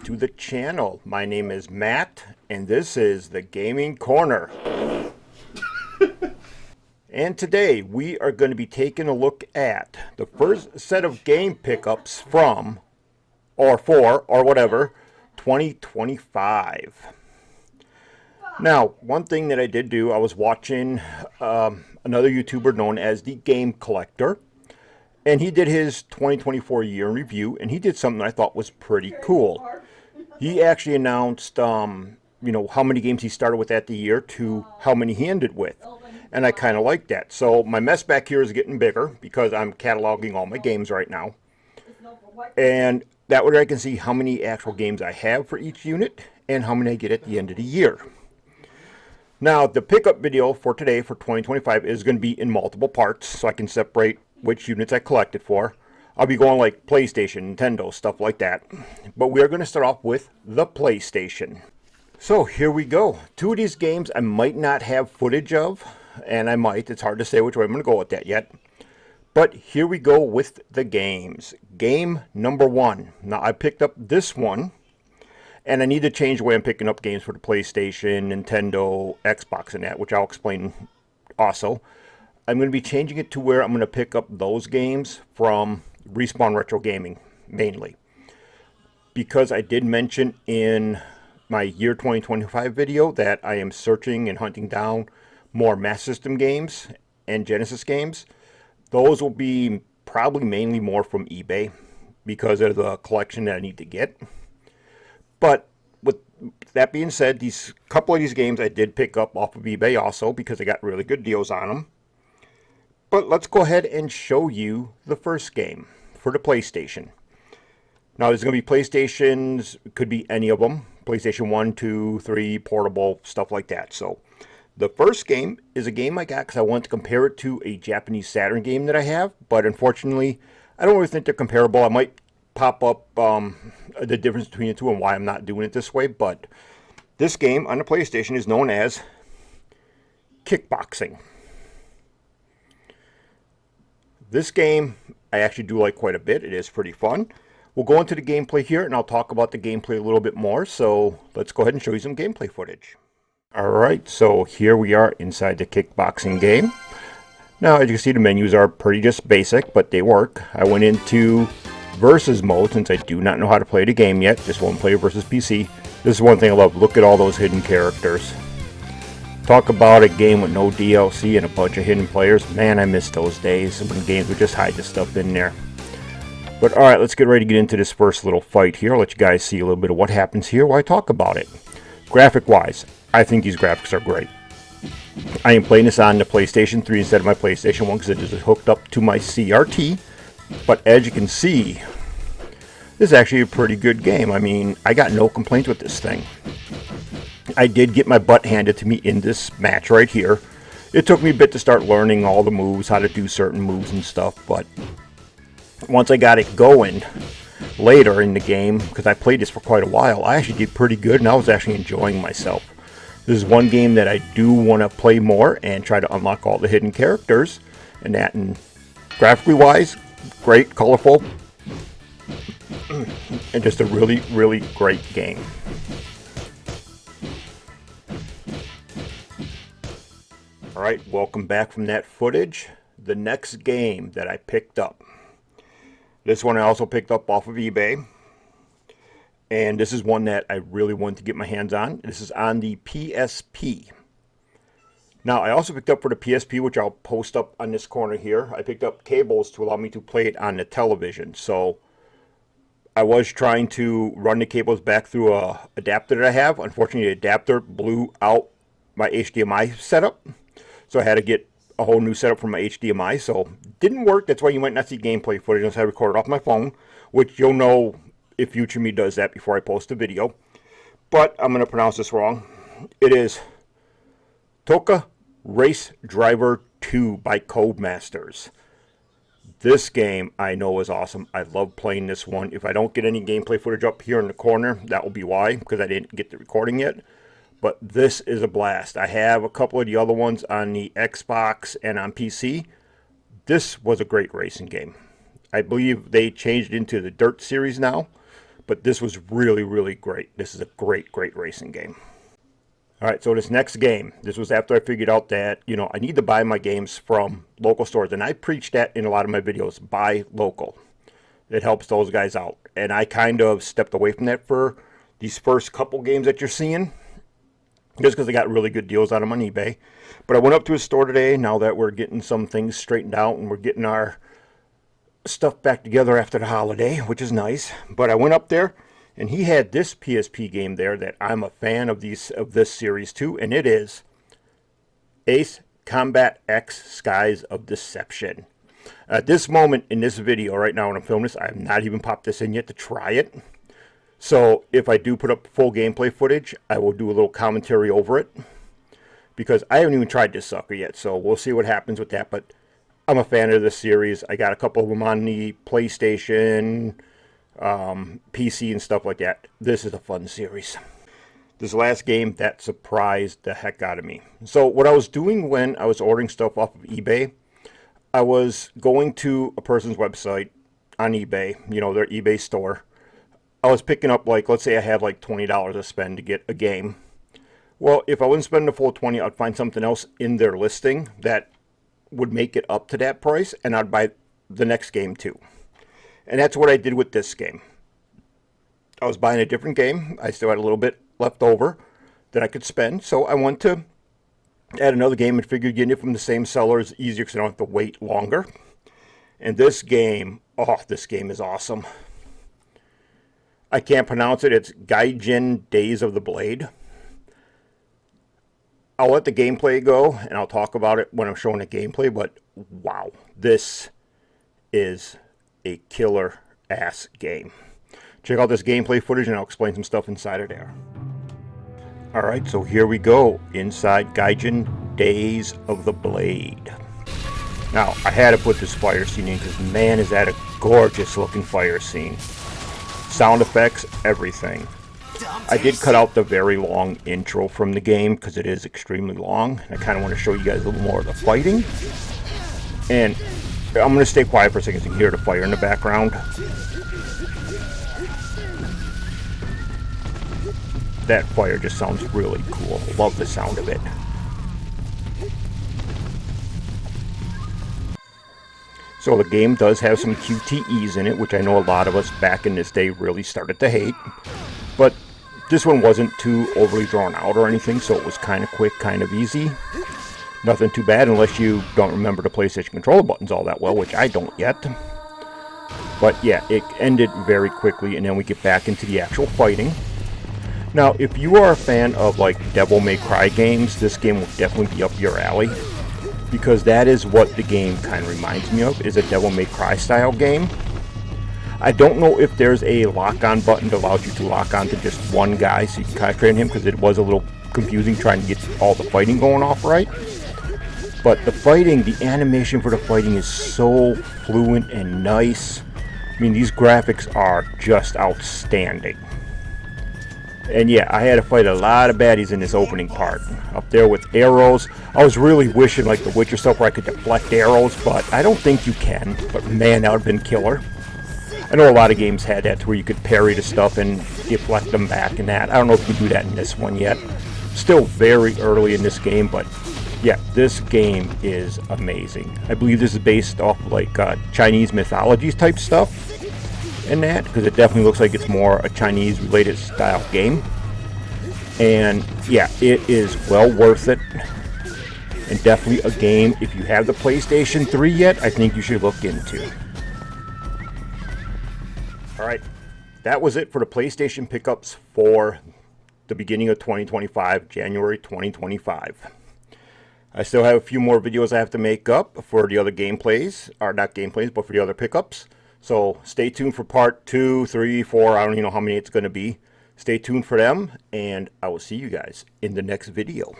to the channel. My name is Matt, and this is the Gaming Corner. And today we are going to be taking a look at the first set of game pickups from, or for, or whatever, 2025. Now, one thing that I did do, I was watching another YouTuber known as the Game Collector, and he did his 2024 year in review, and he did something I thought was pretty cool. He actually announced, how many games he started with at the year to how many he ended with. And I kind of like that. So my mess back here is getting bigger because I'm cataloging all my games right now. And that way I can see how many actual games I have for each unit and how many I get at the end of the year. Now, the pickup video for today for 2025 is going to be in multiple parts so I can separate which units I collected for. I'll be going like PlayStation, Nintendo, stuff like that. But we are going to start off with the PlayStation. So here we go. Two of these games I might not have footage of, and I might. It's hard to say which way I'm going to go with that yet. But here we go with the games. Game number one. Now, I picked up this one, and I need to change the way I'm picking up games for the PlayStation, Nintendo, Xbox, and that, which I'll explain also. I'm going to be changing it to where I'm going to pick up those games from Respawn Retro Gaming, mainly. Because I did mention in my year 2025 video that I am searching and hunting down more Master System games and Genesis games. Those will be probably mainly more from eBay because of the collection that I need to get. But with that being said, these couple of these games I did pick up off of eBay also because I got really good deals on them. But let's go ahead and show you the first game for the PlayStation. Now, there's going to be PlayStations, could be any of them. PlayStation 1, 2, 3, portable, stuff like that. So, the first game is a game I got because I wanted to compare it to a Japanese Saturn game that I have. But unfortunately, I don't really think they're comparable. I might pop up the difference between the two and why I'm not doing it this way. But this game on the PlayStation is known as Kickboxing. This game I actually do like quite a bit. It is pretty fun. We'll go into the gameplay here and I'll talk about the gameplay a little bit more. So let's go ahead and show you some gameplay footage. Alright, so here we are inside the Kickboxing game. Now, as you can see, the menus are pretty just basic, but they work. I went into versus mode since I do not know how to play the game yet. Just one player versus PC. This is one thing I love. Look at all those hidden characters. Talk about a game with no DLC and a bunch of hidden players. Man, I miss those days when games would just hide the stuff in there. But alright, let's get ready to get into this first little fight here. I'll let you guys see a little bit of what happens here while I talk about it. Graphic-wise, I think these graphics are great. I am playing this on the PlayStation 3 instead of my PlayStation 1 because it is hooked up to my CRT. But as you can see, this is actually a pretty good game. I mean, I got no complaints with this thing. I did get my butt handed to me in this match right here. It took me a bit to start learning all the moves, how to do certain moves and stuff, but once I got it going later in the game, because I played this for quite a while, I actually did pretty good and I was actually enjoying myself. This is one game that I do want to play more and try to unlock all the hidden characters and that, and graphically wise, great, colorful, and just a really, really great game. Alright, welcome back from that footage. The next game that I picked up. This one I also picked up off of eBay. And this is one that I really wanted to get my hands on. This is on the PSP. Now, I also picked up for the PSP, which I'll post up on this corner here. I picked up cables to allow me to play it on the television. So, I was trying to run the cables back through a adapter that I have. Unfortunately, the adapter blew out my HDMI setup. So I had to get a whole new setup for my HDMI. So didn't work. That's why you might not see gameplay footage unless I record it off my phone, which you'll know if future me does that before I post the video. But I'm going to pronounce this wrong. It is Toka Race Driver 2 by Codemasters. This game I know is awesome. I love playing this one. If I don't get any gameplay footage up here in the corner, that will be why, because I didn't get the recording yet. But this is a blast. I have a couple of the other ones on the Xbox and on PC. This was a great racing game. I believe they changed it into the Dirt series now. But this was really, really great. This is a great, great racing game. All right, so this next game, this was after I figured out that, you know, I need to buy my games from local stores. And I preach that in a lot of my videos, buy local. It helps those guys out. And I kind of stepped away from that for these first couple games that you're seeing, just because I got really good deals on them on eBay. But I went up to a store today, now that we're getting some things straightened out and we're getting our stuff back together after the holiday, which is nice. But I went up there, and he had this PSP game there that I'm a fan of this series too, and it is Ace Combat X Skies of Deception. At this moment in this video, right now when I'm filming this, I have not even popped this in yet to try it. So if I do put up full gameplay footage, I will do a little commentary over it, because I haven't even tried this sucker yet, so we'll see what happens with that. But I'm a fan of this series. I got a couple of them on the PlayStation, PC and stuff like that. This is a fun series. This last game, that surprised the heck out of me. So what I was doing when I was ordering stuff off of eBay, I was going to a person's website on eBay, you know, their eBay store. I was picking up, like, let's say I had like $20 to spend to get a game. Well, if I wouldn't spend the full 20, I'd find something else in their listing that would make it up to that price, and I'd buy the next game too. And that's what I did with this game. I was buying a different game. I still had a little bit left over that I could spend. So I went to add another game and figured getting it from the same seller is easier because I don't have to wait longer. And this game, oh, this game is awesome. I can't pronounce it. It's Gaijin Days of the Blade. I'll let the gameplay go, and I'll talk about it when I'm showing the gameplay. But wow, this is a killer ass game. Check out this gameplay footage and I'll explain some stuff inside of there. Alright, so here we go inside Gaijin Days of the Blade. Now, I had to put this fire scene in because, man, is that a gorgeous looking fire scene. Sound effects, everything. I did cut out the very long intro from the game because it is extremely long. I kind of want to show you guys a little more of the fighting. And I'm going to stay quiet for a second so you can hear the fire in the background. That fire just sounds really cool. Love the sound of it. So the game does have some QTEs in it, which I know a lot of us back in this day really started to hate. But this one wasn't too overly drawn out or anything, so it was kind of quick, kind of easy. Nothing too bad unless you don't remember the PlayStation controller buttons all that well, which I don't yet. But yeah, it ended very quickly, and then we get back into the actual fighting. Now, if you are a fan of like Devil May Cry games, this game will definitely be up your alley, because that is what the game kind of reminds me of, is a Devil May Cry style game. I don't know if there's a lock-on button that allows you to lock on to just one guy so you can concentrate on him, because it was a little confusing trying to get all the fighting going off right. But the fighting, the animation for the fighting is so fluent and nice. I mean, these graphics are just outstanding. And yeah, I had to fight a lot of baddies in this opening part. Up there with arrows. I was really wishing like the Witcher stuff where I could deflect arrows, but I don't think you can. But man, that would have been killer. I know a lot of games had that to where you could parry the stuff and deflect them back and that. I don't know if you can do that in this one yet. Still very early in this game, but yeah, this game is amazing. I believe this is based off like Chinese mythologies type stuff in that, because it definitely looks like it's more a Chinese related style game. And yeah, it is well worth it, and definitely a game, if you have the PlayStation 3 yet, I think you should look into. Alright, that was it for the PlayStation pickups for the beginning of 2025, January 2025. I still have a few more videos I have to make up for the other gameplays, or not gameplays, but for the other pickups. So stay tuned for part 2, 3, 4, I don't even know how many it's going to be. Stay tuned for them, and I will see you guys in the next video.